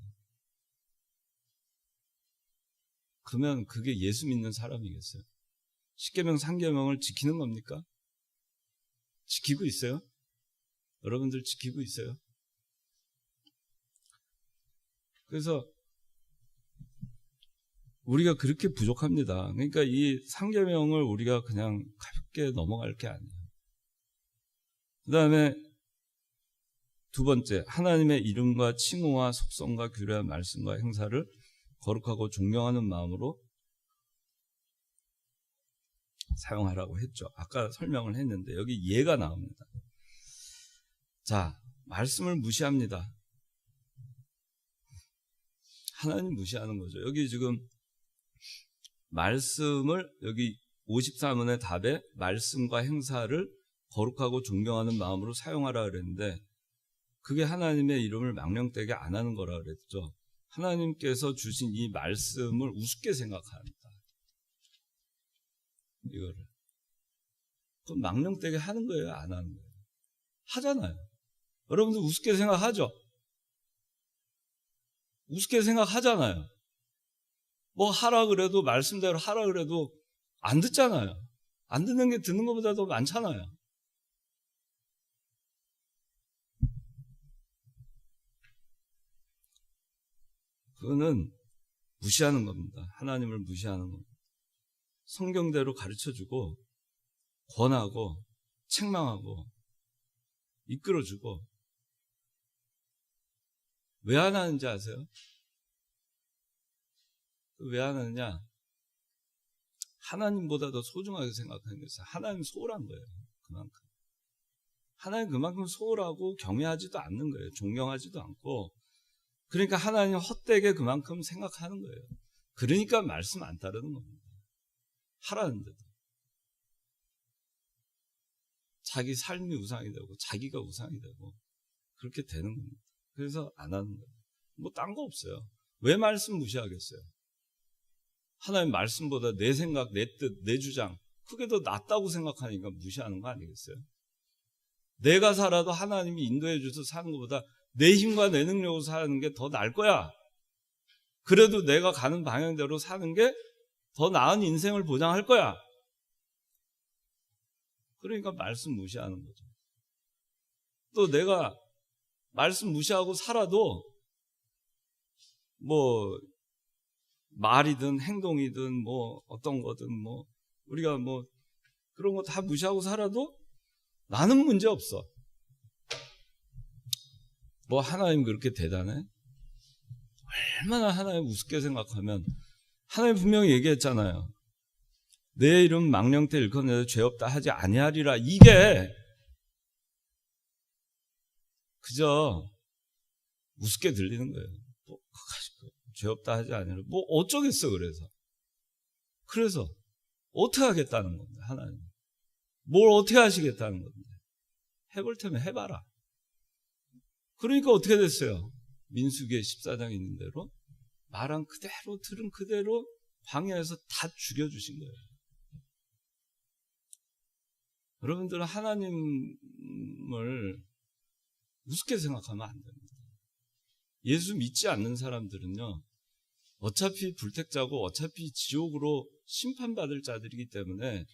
그러면 그게 예수 믿는 사람이겠어요? 십계명 상계명을 지키는 겁니까? 지키고 있어요? 여러분들 지키고 있어요? 그래서 우리가 그렇게 부족합니다. 그러니까 이 상계명을 우리가 그냥 가볍게 넘어갈 게 아니에요. 그 다음에 두 번째, 하나님의 이름과 칭호와 속성과 규례와 말씀과 행사를 거룩하고 존경하는 마음으로 사용하라고 했죠. 아까 설명을 했는데 여기 예가 나옵니다. 자, 말씀을 무시합니다. 하나님 무시하는 거죠. 여기 지금 말씀을 여기 53원의 답에 말씀과 행사를 거룩하고 존경하는 마음으로 사용하라 그랬는데 그게 하나님의 이름을 망령되게 안 하는 거라 그랬죠. 하나님께서 주신 이 말씀을 우습게 생각합니다. 이거를. 그럼 망령되게 하는 거예요? 안 하는 거예요? 하잖아요. 여러분들 우습게 생각하죠? 우습게 생각하잖아요. 뭐 하라 그래도 말씀대로 하라 그래도 안 듣잖아요. 안 듣는 게 듣는 것보다 더 많잖아요. 그거는 무시하는 겁니다. 하나님을 무시하는 겁니다. 성경대로 가르쳐주고 권하고 책망하고 이끌어주고 왜 안 하는지 아세요? 왜 안 하느냐? 하나님보다 더 소중하게 생각하는 게 있어요. 하나님 소홀한 거예요. 그만큼. 하나님 그만큼 소홀하고 경외하지도 않는 거예요. 존경하지도 않고. 그러니까 하나님 헛되게 그만큼 생각하는 거예요. 그러니까 말씀 안 따르는 겁니다. 하라는데도. 자기 삶이 우상이 되고 자기가 우상이 되고 그렇게 되는 겁니다. 그래서 안 하는 거예요. 뭐 딴 거 없어요. 왜 말씀 무시하겠어요? 하나님 말씀보다 내 생각, 내 뜻, 내 주장 그게 더 낫다고 생각하니까 무시하는 거 아니겠어요? 내가 살아도 하나님이 인도해 줘서 사는 것보다 내 힘과 내 능력으로 사는 게 더 나을 거야. 그래도 내가 가는 방향대로 사는 게 더 나은 인생을 보장할 거야. 그러니까 말씀 무시하는 거죠. 또 내가 말씀 무시하고 살아도 뭐 말이든 행동이든 뭐 어떤 거든 뭐 우리가 뭐 그런 거 다 무시하고 살아도 나는 문제 없어. 뭐 하나님 그렇게 대단해? 얼마나 하나님 우습게 생각하면 하나님 분명히 얘기했잖아요. 내 이름 망령때 일컫내도 죄 없다 하지 아니하리라. 이게 그저 우습게 들리는 거예요. 뭐 죄 없다 하지 아니하리라. 뭐 어쩌겠어 그래서 어떻게 하겠다는 건데 하나님. 뭘 어떻게 하시겠다는 건데. 해볼 테면 해봐라. 그러니까 어떻게 됐어요? 민수기의 14장에 있는 대로 말한 그대로 들은 그대로 광야에서 다 죽여주신 거예요. 여러분들은 하나님을 우습게 생각하면 안 됩니다. 예수 믿지 않는 사람들은요, 어차피 불택자고 어차피 지옥으로 심판받을 자들이기 때문에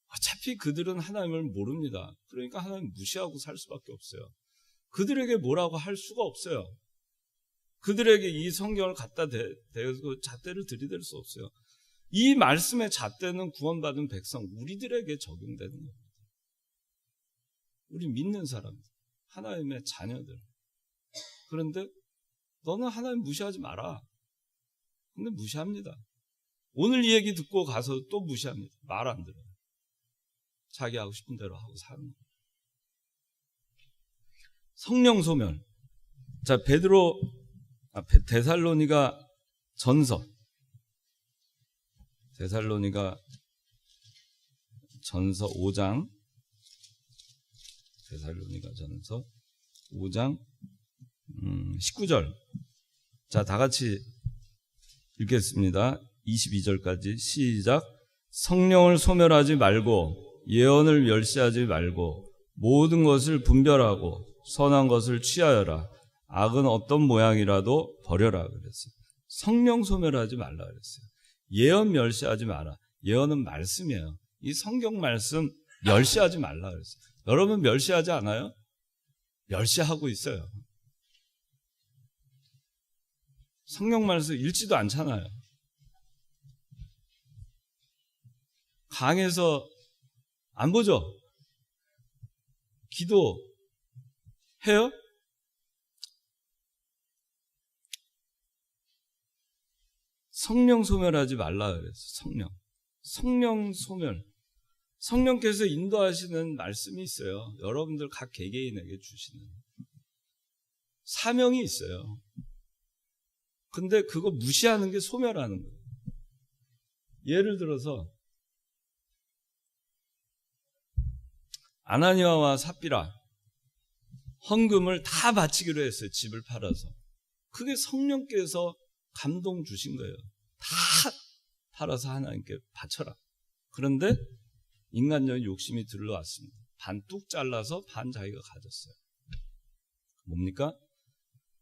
어차피 그들은 하나님을 모릅니다. 그러니까 하나님 무시하고 살 수밖에 없어요. 그들에게 뭐라고 할 수가 없어요. 그들에게 이 성경을 갖다 대고 잣대를 들이댈 수 없어요. 이 말씀의 잣대는 구원받은 백성, 우리들에게 적용되는 겁니다. 우리 믿는 사람들, 하나님의 자녀들. 그런데 너는 하나님 무시하지 마라. 근데 무시합니다. 오늘 이 얘기 듣고 가서 또 무시합니다. 말 안 들어요. 자기 하고 싶은 대로 하고 사는 거예요. 성령 소멸. 자, 데살로니가 전서 5장 데살로니가 전서 5장 19절. 자, 다 같이 읽겠습니다. 22절까지 시작. 성령을 소멸하지 말고 예언을 멸시하지 말고 모든 것을 분별하고 선한 것을 취하여라. 악은 어떤 모양이라도 버려라 그랬어요. 성령 소멸하지 말라 그랬어요. 예언 멸시하지 마라. 예언은 말씀이에요. 이 성경 말씀 멸시하지 말라 그랬어요. 여러분 멸시하지 않아요? 멸시하고 있어요. 성경 말씀 읽지도 않잖아요. 강에서 안 보죠? 기도해요? 성령 소멸하지 말라 그랬어요. 성령 소멸. 성령께서 인도하시는 말씀이 있어요. 여러분들 각 개개인에게 주시는 사명이 있어요. 근데 그거 무시하는 게 소멸하는 거예요. 예를 들어서 아나니아와 삽비라 헌금을 다 바치기로 했어요. 집을 팔아서. 그게 성령께서 감동 주신 거예요. 다 팔아서 하나님께 바쳐라. 그런데 인간적인 욕심이 들러왔습니다. 반 뚝 잘라서 반 자기가 가졌어요. 뭡니까?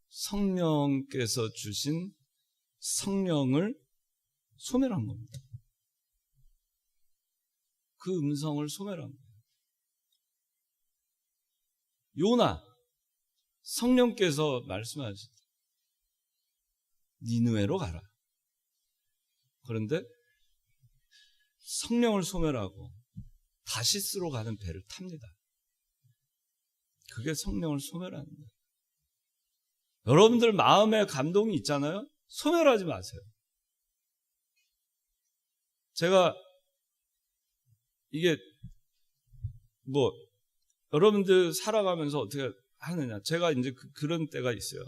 성령께서 주신 성령을 소멸한 겁니다. 그 음성을 소멸한 거예요. 요나, 성령께서 말씀하시죠. 니느웨로 가라. 그런데 성령을 소멸하고 다시스로 가는 배를 탑니다. 그게 성령을 소멸하는 거예요. 여러분들 마음에 감동이 있잖아요. 소멸하지 마세요. 제가 이게 여러분들 살아가면서 어떻게 하느냐. 제가 이제 그런 때가 있어요.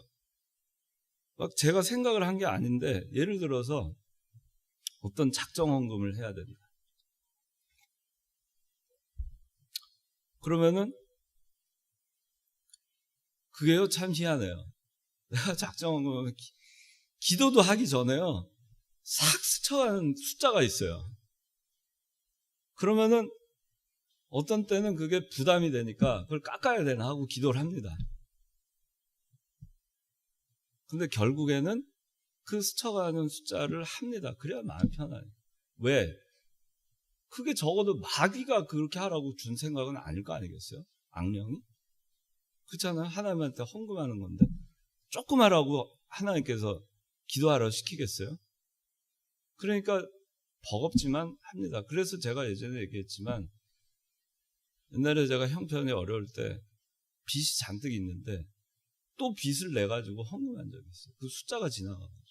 막 제가 생각을 한 게 아닌데 예를 들어서 어떤 작정 헌금을 해야 된다. 그러면은 그게요 참 희한해요. 내가 작정 헌금을 기도도 하기 전에요 싹 스쳐가는 숫자가 있어요. 그러면은 어떤 때는 그게 부담이 되니까 그걸 깎아야 되나 하고 기도를 합니다. 근데 결국에는 그 스쳐가는 숫자를 합니다. 그래야 마음 편해요. 왜? 그게 적어도 마귀가 그렇게 하라고 준 생각은 아닐 거 아니겠어요? 악령이? 그렇잖아요. 하나님한테 헌금하는 건데 조금 하라고 하나님께서 기도하라고 시키겠어요? 그러니까 버겁지만 합니다. 그래서 제가 예전에 얘기했지만 옛날에 제가 형편이 어려울 때 빚이 잔뜩 있는데 또 빚을 내가지고 헌금한 적이 있어요. 그 숫자가 지나가가지고.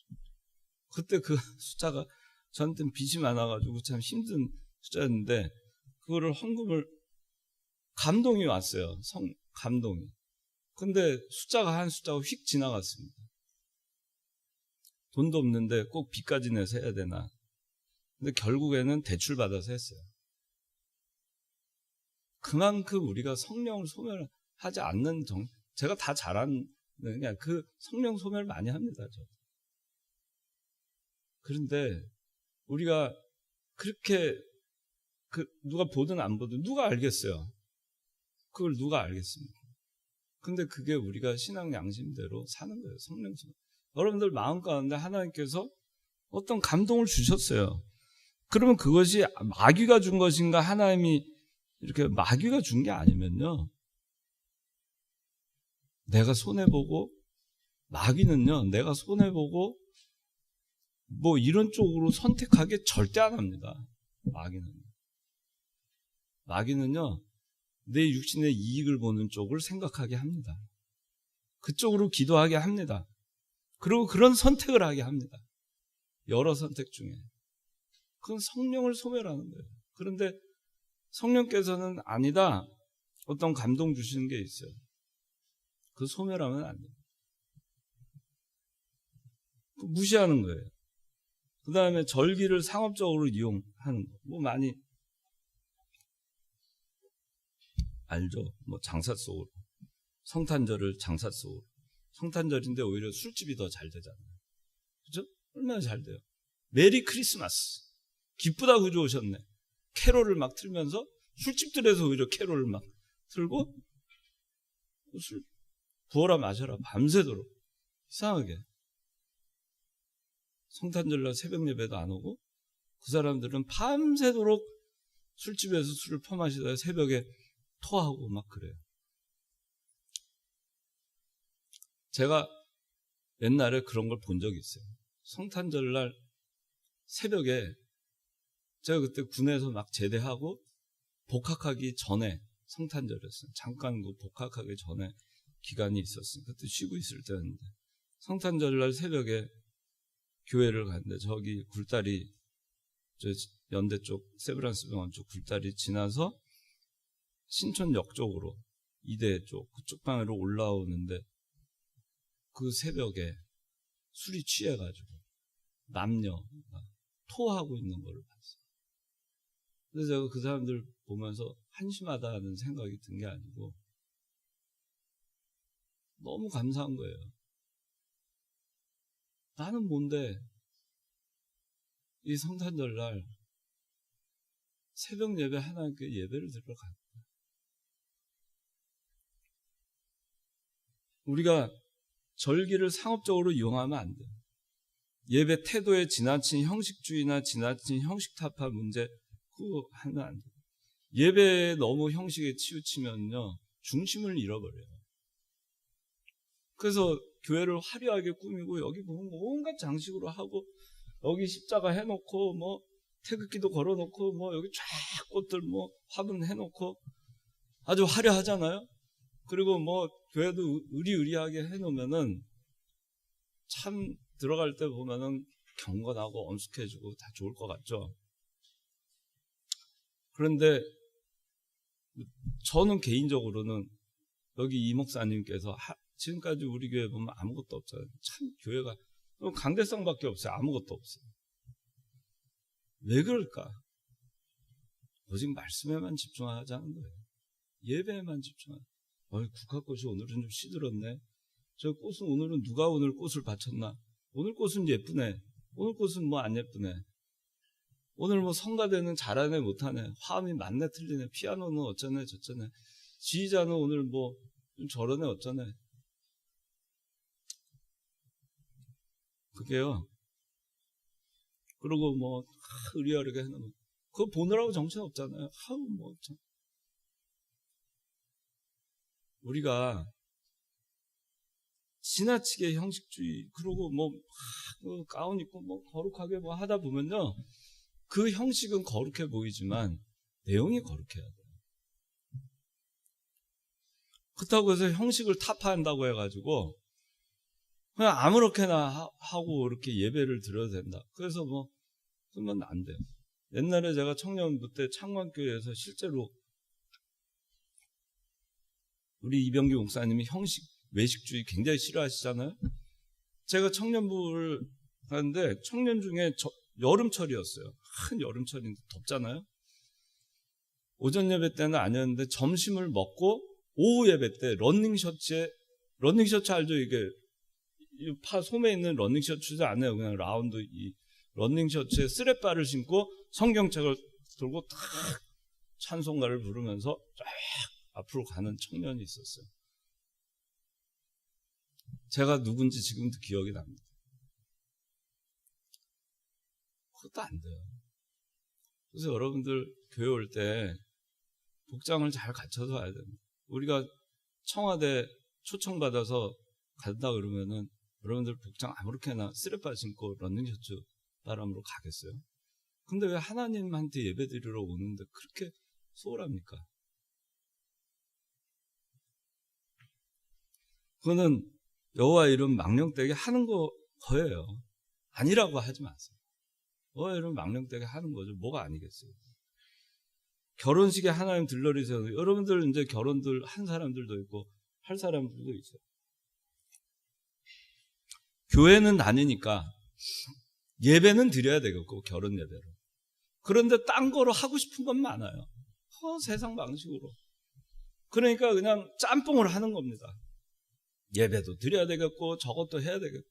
그때 그 숫자가 저한테는 빚이 많아가지고 참 힘든 숫자였는데 그거를 헌금을 감동이 왔어요. 감동이. 근데 숫자가 한 숫자가 휙 지나갔습니다. 돈도 없는데 꼭 빚까지 내서 해야 되나. 근데 결국에는 대출받아서 했어요. 그만큼 우리가 성령을 소멸하지 않는 제가 다 잘하는 그냥 그 성령 소멸 많이 합니다. 그런데 우리가 그렇게 누가 보든 안 보든 누가 알겠어요? 그걸 누가 알겠습니까? 근데 그게 우리가 신앙 양심대로 사는 거예요. 성령 소멸. 여러분들 마음 가운데 하나님께서 어떤 감동을 주셨어요. 그러면 그것이 마귀가 준 것인가 하나님이 이렇게 마귀가 준 게 아니면요. 내가 손해보고 마귀는요. 내가 손해보고 이런 쪽으로 선택하게 절대 안 합니다. 마귀는요. 내 육신의 이익을 보는 쪽을 생각하게 합니다. 그쪽으로 기도하게 합니다. 그리고 그런 선택을 하게 합니다. 여러 선택 중에. 그건 성령을 소멸하는 거예요. 그런데 성령께서는 아니다. 어떤 감동 주시는 게 있어요. 그 소멸하면 안 돼요. 무시하는 거예요. 그 다음에 절기를 상업적으로 이용하는 거. 많이 알죠? 장사 속으로. 성탄절을 장사 속으로. 성탄절인데 오히려 술집이 더 잘 되잖아요. 그죠? 얼마나 잘 돼요. 메리 크리스마스. 기쁘다 구주 오셨네. 캐롤을 막 틀면서 술집들에서 오히려 캐롤을 막 틀고 술 부어라 마셔라 밤새도록. 이상하게. 성탄절날 새벽 예배도 안 오고 그 사람들은 밤새도록 술집에서 술을 퍼마시다가 새벽에 토하고 막 그래요. 제가 옛날에 그런 걸 본 적이 있어요. 성탄절날 새벽에 제가 그때 군에서 막 제대하고 복학하기 전에 성탄절이었어요. 잠깐 그 복학하기 전에 기간이 있었어요. 그때 쉬고 있을 때였는데 성탄절날 새벽에 교회를 갔는데 저기 굴다리 연대 쪽 세브란스 병원 쪽 굴다리 지나서 신촌역 쪽으로 이대 쪽 그쪽 방으로 올라오는데 그 새벽에 술이 취해가지고 남녀가 토하고 있는 걸 봤어요. 그래서 제가 그 사람들 보면서 한심하다는 생각이 든 게 아니고 너무 감사한 거예요. 나는 뭔데 이 성탄절날 새벽 예배 하나님께 예배를 드리러 간 거야. 우리가 절기를 상업적으로 이용하면 안 돼요. 예배 태도의 지나친 형식주의나 지나친 형식 타파 문제 그거 하면 안 돼요. 예배에 너무 형식에 치우치면요 중심을 잃어버려요. 그래서 교회를 화려하게 꾸미고 여기 보면 온갖 장식으로 하고 여기 십자가 해놓고 뭐 태극기도 걸어놓고 뭐 여기 쫙 꽃들 뭐 화분 해놓고 아주 화려하잖아요. 그리고 뭐 교회도 의리의리하게 해놓으면은 참 들어갈 때 보면은 경건하고 엄숙해지고 다 좋을 것 같죠. 그런데 저는 개인적으로는 여기 이 목사님께서 지금까지 우리 교회 보면 아무것도 없잖아요. 참 교회가 강대상밖에 없어요. 아무것도 없어요. 왜 그럴까? 오직 말씀에만 집중하자는 거예요. 예배에만 집중하자. 국화꽃이 오늘은 좀 시들었네. 저 꽃은 오늘은 누가 오늘 꽃을 바쳤나? 오늘 꽃은 예쁘네. 오늘 꽃은 뭐 안 예쁘네. 오늘 뭐 성가대는 잘하네 못하네. 화음이 맞네 틀리네. 피아노는 어쩌네 저쩌네. 지휘자는 오늘 뭐 좀 저러네 어쩌네. 그게요. 그리고 뭐 의리하게 해놓으면 그거 보느라고 정신 없잖아요. 뭐 참. 우리가 지나치게 형식주의 그리고 뭐 가운 입고 뭐 거룩하게 뭐 하다 보면요 그 형식은 거룩해 보이지만 내용이 거룩해야 돼요. 그렇다고 해서 형식을 타파한다고 해가지고 그냥 아무렇게나 하고 이렇게 예배를 드려도 된다. 그래서 뭐 그러면 안 돼요. 옛날에 제가 청년부 때 창관교회에서 실제로 우리 이병규 목사님이 형식 외식주의 굉장히 싫어하시잖아요. 제가 청년부를 하는데 청년 중에 여름철이었어요. 한 여름철인데 덥잖아요. 오전 예배 때는 아니었는데 점심을 먹고 오후 예배 때 러닝셔츠 알죠? 이게 파 소매에 있는 러닝셔츠도 안 해요. 그냥 라운드 이 러닝셔츠에 스레바를 신고 성경책을 들고 탁 찬송가를 부르면서 쫙 앞으로 가는 청년이 있었어요. 제가 누군지 지금도 기억이 납니다. 그것도 안 돼요. 그래서 여러분들 교회 올 때 복장을 잘 갖춰서 와야 됩니다. 우리가 청와대 초청받아서 간다 그러면은 여러분들 복장 아무렇게나 쓰레빠 신고 런닝셔츠 바람으로 가겠어요? 근데 왜 하나님한테 예배드리러 오는데 그렇게 소홀합니까? 그거는 여호와 이름 망령되게 하는 거예요. 아니라고 하지 마세요. 여호와 이름 망령되게 하는 거죠. 뭐가 아니겠어요? 결혼식에 하나님 들러리세요. 여러분들 이제 결혼들 한 사람들도 있고 할 사람들도 있어요. 교회는 나뉘니까 예배는 드려야 되겠고 결혼 예배로. 그런데 딴 거로 하고 싶은 건 많아요. 세상 방식으로. 그러니까 그냥 짬뽕을 하는 겁니다. 예배도 드려야 되겠고 저것도 해야 되겠고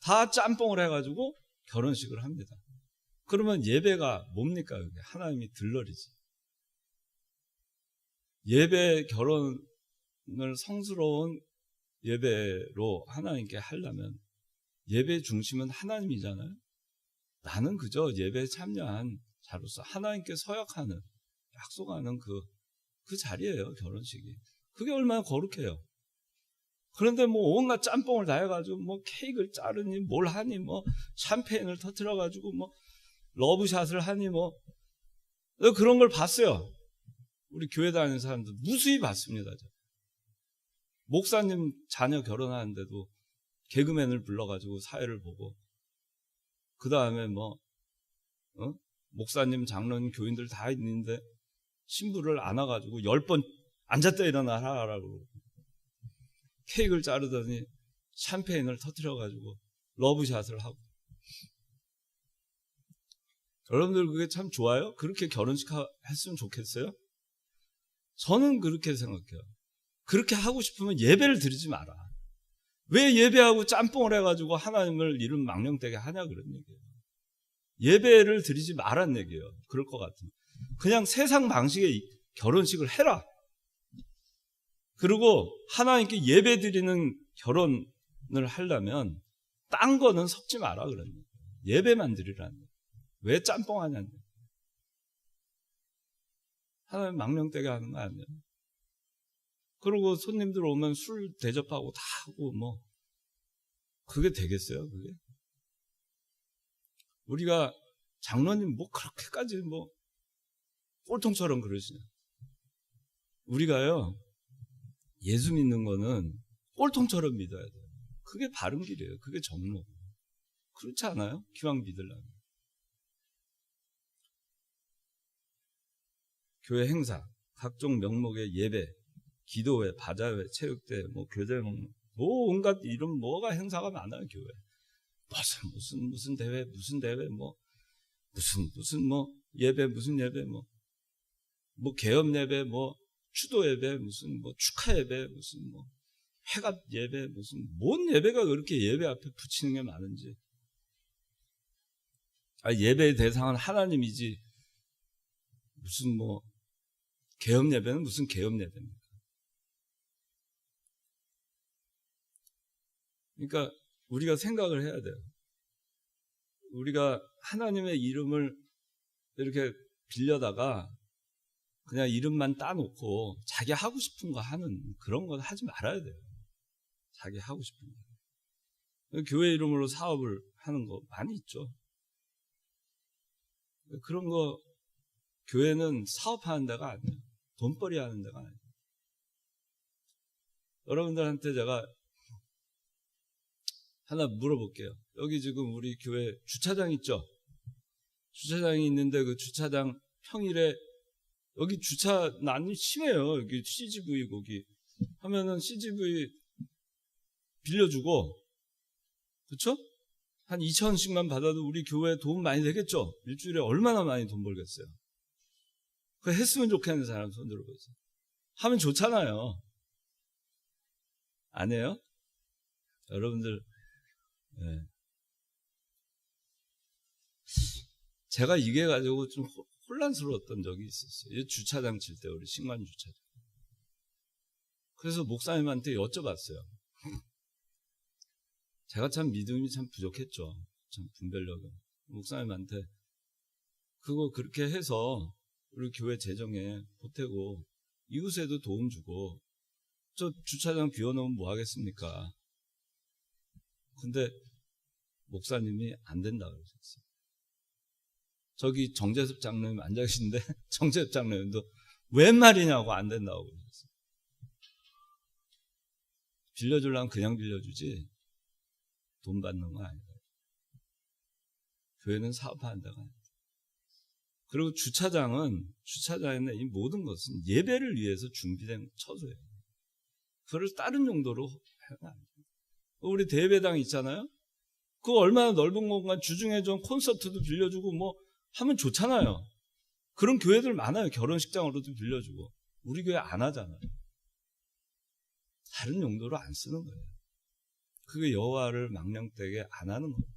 다 짬뽕을 해가지고 결혼식을 합니다. 그러면 예배가 뭡니까? 하나님이 들러리지. 예배 결혼을 성스러운 예배로 하나님께 하려면 예배 중심은 하나님이잖아요. 나는 그저 예배에 참여한 자로서 하나님께 서약하는 약속하는 그 자리예요. 결혼식이. 그게 얼마나 거룩해요. 그런데 뭐 온갖 짬뽕을 다 해가지고 뭐 케이크를 자르니 뭘 하니 뭐 샴페인을 터뜨려가지고 뭐 러브샷을 하니 뭐 그런 걸 봤어요. 우리 교회 다니는 사람들 무수히 봤습니다. 목사님 자녀 결혼하는데도 개그맨을 불러가지고 사회를 보고 그 다음에 목사님, 장로님, 교인들 다 있는데 신부를 안아가지고 10번 앉았다 일어나라 하라고 케이크를 자르더니 샴페인을 터뜨려가지고 러브샷을 하고. 여러분들 그게 참 좋아요? 그렇게 결혼식 했으면 좋겠어요? 저는 그렇게 생각해요. 그렇게 하고 싶으면 예배를 드리지 마라. 왜 예배하고 짬뽕을 해가지고 하나님을 이름 망령되게 하냐 그런 얘기예요. 예배를 드리지 말란 얘기예요. 그럴 것 같으면 그냥 세상 방식의 결혼식을 해라. 그리고 하나님께 예배 드리는 결혼을 하려면 딴 거는 섞지 마라 그런 얘기예요. 예배만 드리라는 얘기예요. 왜 짬뽕 하냐는 얘기예요. 하나님 망령되게 하는 거 아니에요. 그리고 손님들 오면 술 대접하고 다 하고 뭐 그게 되겠어요? 그게? 우리가 장로님 뭐 그렇게까지 뭐 꼴통처럼 그러시냐? 우리가요 예수 믿는 거는 꼴통처럼 믿어야 돼요. 그게 바른 길이에요. 그게 정로. 그렇지 않아요? 기왕 믿으려면. 교회 행사, 각종 명목의 예배, 기도회, 바자회, 체육대회, 뭐 교제 뭐 온갖 이런 뭐가 행사가 많아요. 교회 무슨 대회, 무슨 대회, 뭐 무슨 뭐 예배, 무슨 예배, 뭐 개업 예배, 뭐 추도 예배, 무슨 뭐 축하 예배, 무슨 뭐 회갑 예배, 무슨 뭔 예배가 그렇게 예배 앞에 붙이는 게 많은지. 예배의 대상은 하나님이지 무슨 뭐 개업 예배는 무슨 개업 예배입니까? 그러니까 우리가 생각을 해야 돼요. 우리가 하나님의 이름을 이렇게 빌려다가 그냥 이름만 따놓고 자기 하고 싶은 거 하는 그런 건 하지 말아야 돼요. 자기 하고 싶은 거. 교회 이름으로 사업을 하는 거 많이 있죠. 그런 거 교회는 사업하는 데가 아니에요. 돈벌이 하는 데가 아니에요. 여러분들한테 제가 하나 물어볼게요. 여기 지금 우리 교회 주차장 있죠? 주차장이 있는데 그 주차장 평일에 여기 주차난이 심해요. 여기 CGV 거기 하면은 CGV 빌려주고, 그렇죠? 한 2,000원씩만 받아도 우리 교회에 도움 많이 되겠죠? 일주일에 얼마나 많이 돈 벌겠어요? 그거 했으면 좋겠는 사람 손 들어보세요. 하면 좋잖아요. 안 해요? 여러분들, 네. 제가 이게 가지고 좀 혼란스러웠던 적이 있었어요. 주차장 칠 때, 우리 신관 주차장. 그래서 목사님한테 여쭤봤어요. 제가 참 믿음이 참 부족했죠. 참 분별력은. 목사님한테 그거 그렇게 해서 우리 교회 재정에 보태고 이웃에도 도움 주고 저 주차장 비워놓으면 뭐 하겠습니까? 근데 목사님이 안 된다 그러셨어요. 저기 정재섭 장로님 앉아 계신데 정재섭 장로님도 웬 말이냐고 안 된다고 그러셨어요. 빌려주려면 그냥 빌려주지 돈 받는 거 아니다. 교회는 사업하는 데가 아니다. 그리고 주차장에는 이 모든 것은 예배를 위해서 준비된 처소예요. 그걸 다른 용도로 해야 안 돼요. 우리 대예배당 있잖아요. 그거 얼마나 넓은 공간 주중에 좀 콘서트도 빌려주고 뭐 하면 좋잖아요. 그런 교회들 많아요. 결혼식장으로도 빌려주고. 우리 교회 안 하잖아요. 다른 용도로 안 쓰는 거예요. 그게 여호와를 망령되게 안 하는 거예요.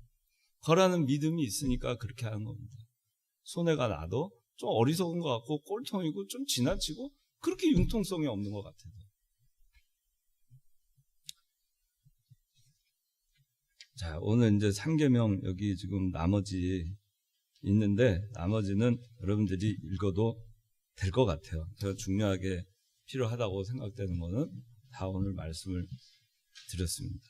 거라는 믿음이 있으니까 그렇게 하는 겁니다. 손해가 나도 좀 어리석은 것 같고 꼴통이고 좀 지나치고 그렇게 융통성이 없는 것 같아요. 자, 오늘 이제 3계명 여기 지금 나머지 있는데 나머지는 여러분들이 읽어도 될 것 같아요. 제가 중요하게 필요하다고 생각되는 거는 다 오늘 말씀을 드렸습니다.